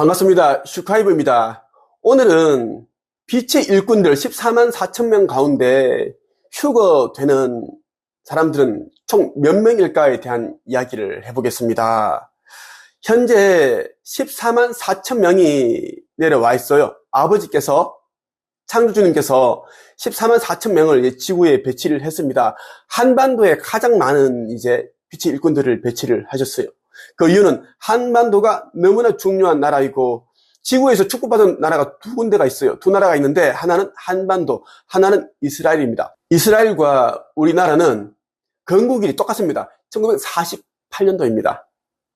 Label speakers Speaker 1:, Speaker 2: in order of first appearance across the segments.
Speaker 1: 반갑습니다. 슈카이브입니다. 오늘은 빛의 일꾼들 14만 4천 명 가운데 휴거되는 사람들은 총 몇 명일까에 대한 이야기를 해보겠습니다. 현재 14만 4천 명이 내려와 있어요. 아버지께서, 창조주님께서 14만 4천 명을 지구에 배치를 했습니다. 한반도에 가장 많은 빛의 일꾼들을 배치를 하셨어요. 그 이유는 한반도가 너무나 중요한 나라이고 지구에서 축복받은 나라가 두 군데가 있어요. 두 나라가 있는데 하나는 한반도, 하나는 이스라엘입니다. 이스라엘과 우리나라는 건국일이 똑같습니다. 1948년도입니다.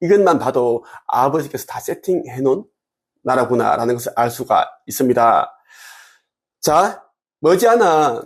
Speaker 1: 이것만 봐도 아버지께서 다 세팅해 놓은 나라구나라는 것을 알 수가 있습니다. 자, 머지않아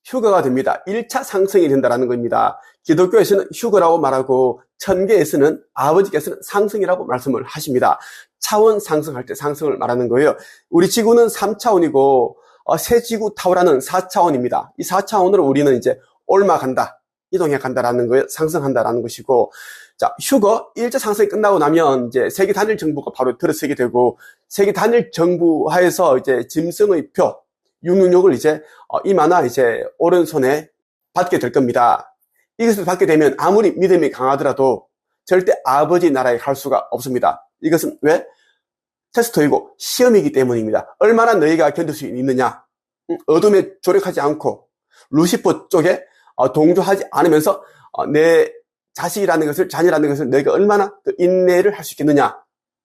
Speaker 1: 휴거가 됩니다. 1차 상승이 된다는 겁니다. 기독교에서는 휴거라고 말하고 천계에서는 아버지께서는 상승이라고 말씀을 하십니다. 차원 상승할 때 상승을 말하는 거예요. 우리 지구는 3차원이고 새 지구 타워라는 4차원입니다. 이 4차원으로 우리는 올라간다, 이동해 간다라는 거예요. 상승한다라는 것이고, 자, 휴거 1차 상승이 끝나고 나면 세계 단일 정부가 바로 들어서게 되고, 세계 단일 정부 하에서 짐승의 표 666을 이마나 오른손에 받게 될 겁니다. 이것을 받게 되면 아무리 믿음이 강하더라도 절대 아버지 나라에 갈 수가 없습니다. 이것은 왜? 테스트이고 시험이기 때문입니다. 얼마나 너희가 견딜 수 있느냐, 어둠에 조력하지 않고 루시퍼 쪽에 동조하지 않으면서 내 자식이라는 것을, 자녀라는 것을 너희가 얼마나 인내를 할 수 있겠느냐,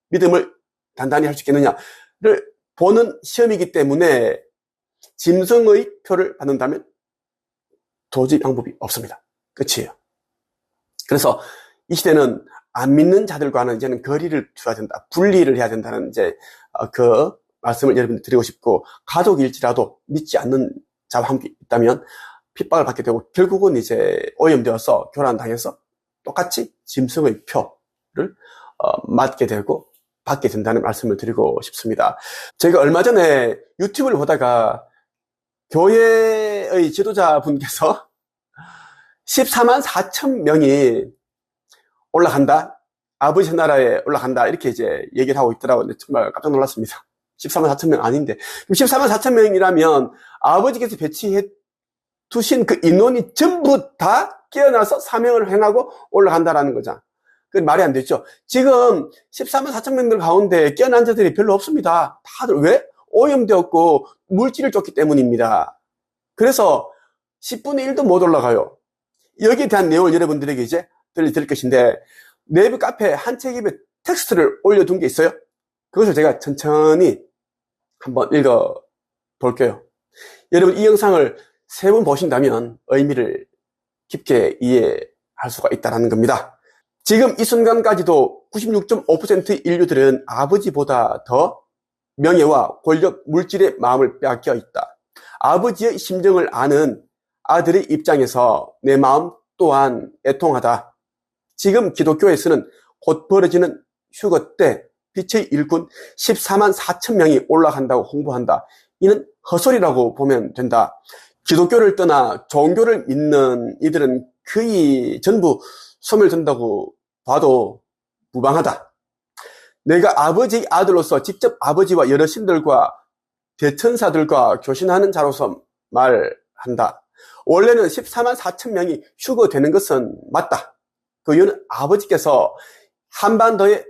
Speaker 1: 믿음을 단단히 할 수 있겠느냐를 보는 시험이기 때문에 짐승의 표를 받는다면 도저히 방법이 없습니다. 끝이에요. 그래서 이 시대는 안 믿는 자들과는 이제는 거리를 두어야 된다, 분리를 해야 된다는 그 말씀을 여러분들 드리고 싶고, 가족일지라도 믿지 않는 자와 함께 있다면 핍박을 받게 되고 결국은 오염되어서 교란당해서 똑같이 짐승의 표를 맞게 되고 받게 된다는 말씀을 드리고 싶습니다. 제가 얼마 전에 유튜브를 보다가 교회의 지도자분께서 14만 4천 명이 올라간다, 아버지 나라에 올라간다, 이렇게 얘기를 하고 있더라고요. 근데 정말 깜짝 놀랐습니다. 14만 4천 명 아닌데, 14만 4천 명이라면 아버지께서 배치해 두신 그 인원이 전부 다 깨어나서 사명을 행하고 올라간다라는 거죠. 그 말이 안 되죠. 지금 14만 4천 명들 가운데 깨어난 자들이 별로 없습니다. 다들 왜? 오염되었고 물질을 쫓기 때문입니다. 그래서 10분의 1도 못 올라가요. 여기에 대한 내용을 여러분들에게 들려드릴 것인데, 네이버 카페에 한 책 입에 텍스트를 올려둔 게 있어요. 그것을 제가 천천히 한번 읽어 볼게요. 여러분, 이 영상을 3번 보신다면 의미를 깊게 이해할 수가 있다는 겁니다. 지금 이 순간까지도 96.5%의 인류들은 아버지보다 더 명예와 권력, 물질의 마음을 빼앗겨 있다. 아버지의 심정을 아는 아들의 입장에서 내 마음 또한 애통하다. 지금 기독교에서는 곧 벌어지는 휴거 때 빛의 일꾼 14만 4천 명이 올라간다고 홍보한다. 이는 헛소리라고 보면 된다. 기독교를 떠나 종교를 믿는 이들은 거의 전부 소멸된다고 봐도 무방하다. 내가 아버지의 아들로서 직접 아버지와 여러 신들과 대천사들과 교신하는 자로서 말한다. 원래는 14만 4천 명이 휴거되는 것은 맞다. 그 이유는 아버지께서 한반도에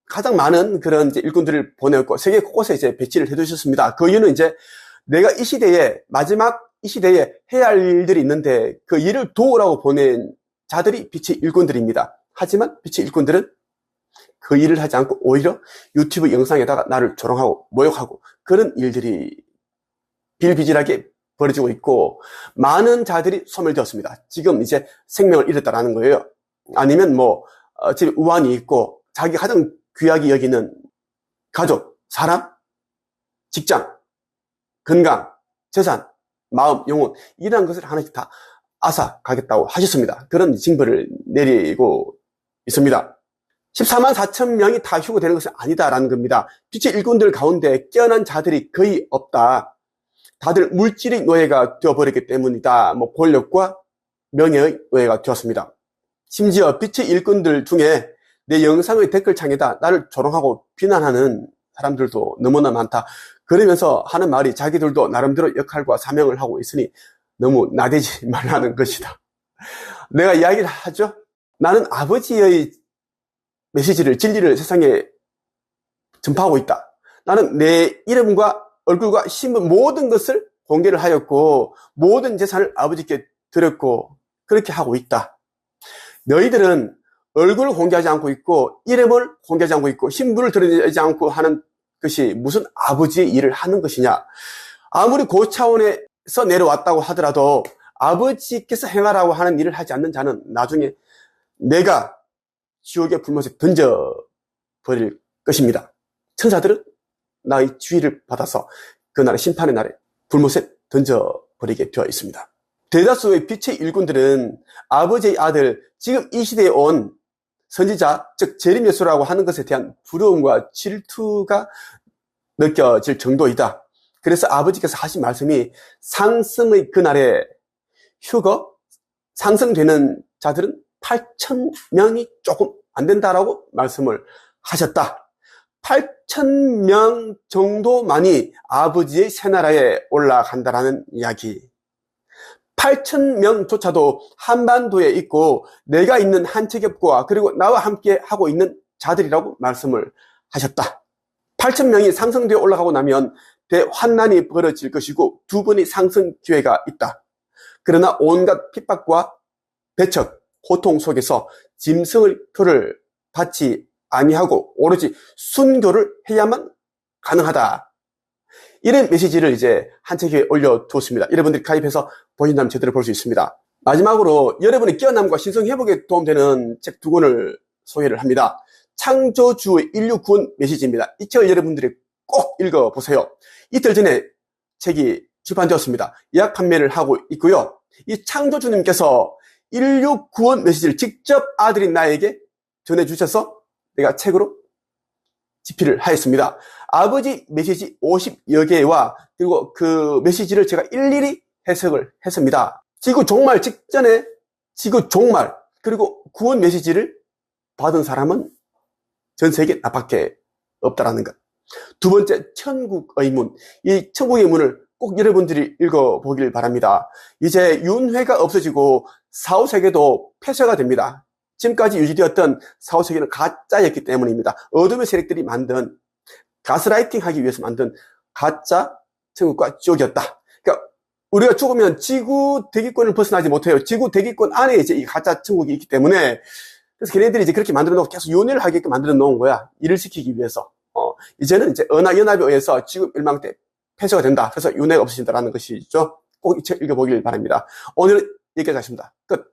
Speaker 1: 가장 많은 그런 일꾼들을 보냈고 세계 곳곳에 배치를 해두셨습니다. 그 이유는 내가 이 시대에, 마지막 이 시대에 해야 할 일들이 있는데 그 일을 도우라고 보낸 자들이 빛의 일꾼들입니다. 하지만 빛의 일꾼들은 그 일을 하지 않고 오히려 유튜브 영상에다가 나를 조롱하고 모욕하고 그런 일들이 비일비재하게 벌어지고 있고, 많은 자들이 소멸되었습니다. 지금 생명을 잃었다라는 거예요. 아니면 집에 우환이 있고 자기 가장 귀하게 여기는 가족, 사람, 직장, 건강, 재산, 마음, 영혼, 이러한 것을 하나씩 다 앗아가겠다고 하셨습니다. 그런 징벌을 내리고 있습니다. 14만 4천 명이 다 휴거되는 것은 아니다라는 겁니다. 빛의 일꾼들 가운데 깨어난 자들이 거의 없다. 다들 물질의 노예가 되어버렸기 때문이다. 권력과 명예의 노예가 되었습니다. 심지어 빛의 일꾼들 중에 내 영상의 댓글창에다 나를 조롱하고 비난하는 사람들도 너무나 많다. 그러면서 하는 말이 자기들도 나름대로 역할과 사명을 하고 있으니 너무 나대지 말라는 것이다. 내가 이야기를 하죠. 나는 아버지의 메시지를, 진리를 세상에 전파하고 있다. 나는 내 이름과 얼굴과 신분 모든 것을 공개를 하였고 모든 재산을 아버지께 드렸고 그렇게 하고 있다. 너희들은 얼굴을 공개하지 않고 있고 이름을 공개하지 않고 있고 신분을 드러내지 않고 하는 것이 무슨 아버지의 일을 하는 것이냐. 아무리 고차원에서 내려왔다고 하더라도 아버지께서 행하라고 하는 일을 하지 않는 자는 나중에 내가 지옥의 불못에 던져버릴 것입니다. 천사들은 나의 주의를 받아서 그날의 심판의 날에 불못에 던져버리게 되어 있습니다. 대다수의 빛의 일꾼들은 아버지의 아들, 지금 이 시대에 온 선지자, 즉 재림 예수라고 하는 것에 대한 부러움과 질투가 느껴질 정도이다. 그래서 아버지께서 하신 말씀이 상승의 그날에 휴거, 상승되는 자들은 8,000명이 조금 안 된다라고 말씀을 하셨다. 8,000명 정도만이 아버지의 새나라에 올라간다라는 이야기. 8,000명조차도 한반도에 있고 내가 있는 한채겹과 그리고 나와 함께 하고 있는 자들이라고 말씀을 하셨다. 8,000명이 상승되어 올라가고 나면 대환난이 벌어질 것이고 두 번의 상승 기회가 있다. 그러나 온갖 핍박과 배척, 고통 속에서 짐승의 표를 받지 아니하고 오로지 순교를 해야만 가능하다. 이런 메시지를 이제 한 책에 올려두었습니다. 여러분들이 가입해서 보신다면 제대로 볼 수 있습니다. 마지막으로 여러분의 깨어남과 신성 회복에 도움되는 책 두 권을 소개를 합니다. 창조주의 인류 구원 메시지입니다. 이 책을 여러분들이 꼭 읽어보세요. 이틀 전에 책이 출판되었습니다. 예약 판매를 하고 있고요. 이 창조주님께서 인류 구원 메시지를 직접 아들인 나에게 전해주셔서 내가 책으로 집필을 하였습니다. 아버지 메시지 50여 개와 그리고 그 메시지를 제가 일일이 해석을 했습니다. 지구 종말 직전에 지구 종말 그리고 구원 메시지를 받은 사람은 전 세계 나밖에 없다라는 것. 두 번째, 천국의 문. 이 천국의 문을 꼭 여러분들이 읽어보길 바랍니다. 이제 윤회가 없어지고 사후세계도 폐쇄가 됩니다. 지금까지 유지되었던 사후세계는 가짜였기 때문입니다. 어둠의 세력들이 만든 가스라이팅 하기 위해서 만든 가짜 천국과 지옥이었다. 그러니까 우리가 죽으면 지구 대기권을 벗어나지 못해요. 지구 대기권 안에 이제 이 가짜 천국이 있기 때문에 그래서 걔네들이 이제 그렇게 만들어 놓고 계속 윤회를 하게끔 만들어 놓은 거야. 일을 시키기 위해서. 이제는 이제 은하연합에 의해서 지구 멸망 때 폐쇄가 된다. 그래서 윤회가 없어진다라는 것이죠. 꼭 이 책 읽어보길 바랍니다. 오늘 여기까지 하겠습니다. 끝.